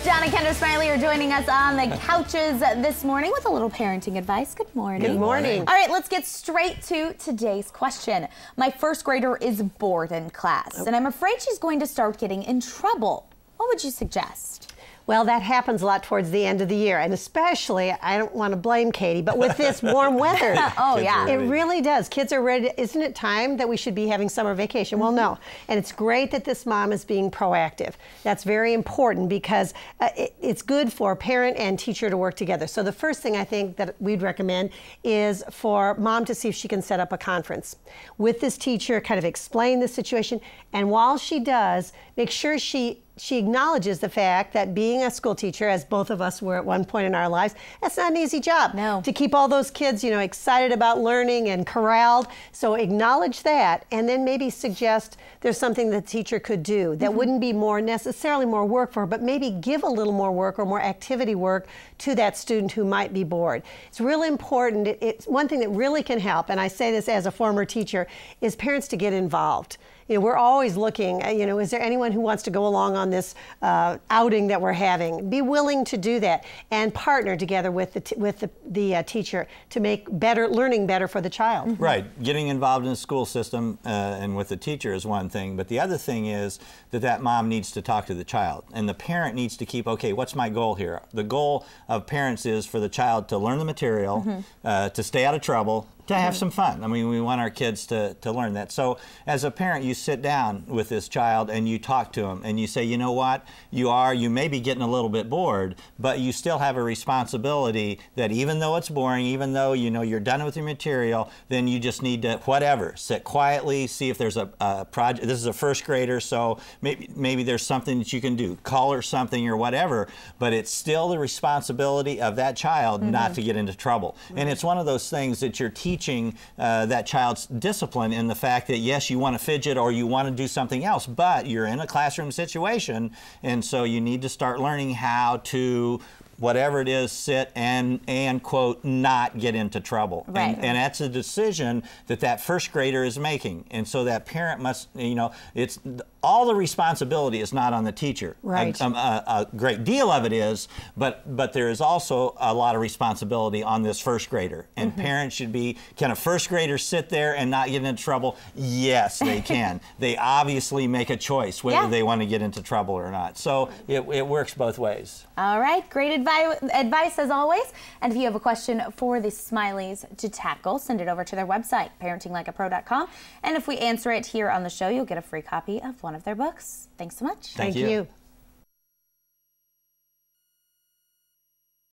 John and Kendra Smiley are joining us on the couches this morning with a little parenting advice. Good morning. Good morning. All right, let's get straight to today's question. My first grader is bored in class, and I'm afraid she's going to start getting in trouble. What would you suggest? Well, that happens a lot towards the end of the year, and especially, I don't want to blame Katie, but with this warm weather. Oh, yeah. It really does. Kids are ready. Isn't it time that we should be having summer vacation? Well, no. And it's great that this mom is being proactive. That's very important because it's good for parent and teacher to work together. So the first thing I think that we'd recommend is for mom to see if she can set up a conference with this teacher, kind of explain the situation, and while she does, make sure she acknowledges the fact that being a school teacher, as both of us were at one point in our lives, that's not an easy job. No. To keep all those kids, excited about learning and corralled. So acknowledge that, and then maybe suggest there's something the teacher could do that wouldn't be necessarily more work for her, but maybe give a little more work or more activity work to that student who might be bored. It's really important. It's one thing that really can help, and I say this as a former teacher, is parents to get involved. We're always looking, is there anyone who wants to go along on this outing that we're having? Be willing to do that and partner together with the teacher to make learning better for the child. Right. Getting involved in the school system and with the teacher is one thing, but the other thing is that mom needs to talk to the child, and the parent needs to keep, okay, what's my goal here? The goal of parents is for the child to learn the material, to stay out of trouble, to have some fun. I mean, we want our kids to learn that. So as a parent, you sit down with this child and you talk to them and you say, you know what, you may be getting a little bit bored, but you still have a responsibility that even though it's boring, even though you're done with your material, then you just need to, sit quietly, see if there's a project. This is a first grader, so maybe there's something that you can do. Call her something or whatever, but it's still the responsibility of that child not to get into trouble. And it's one of those things that you're teaching that child's discipline in the fact that, yes, you want to fidget or you want to do something else, but you're in a classroom situation, and so you need to start learning how to, whatever it is, sit and quote, not get into trouble. Right. And that's a decision that first grader is making. And so that parent must, it's all the responsibility is not on the teacher. Right. A great deal of it is, but there is also a lot of responsibility on this first grader. And parents should be, can a first grader sit there and not get into trouble? Yes, they can. They obviously make a choice whether they want to get into trouble or not. So it works both ways. All right, great advice as always. And if you have a question for the Smileys to tackle, send it over to their website, parentinglikeapro.com. And if we answer it here on the show, you'll get a free copy of one of their books. Thanks so much. Thank you.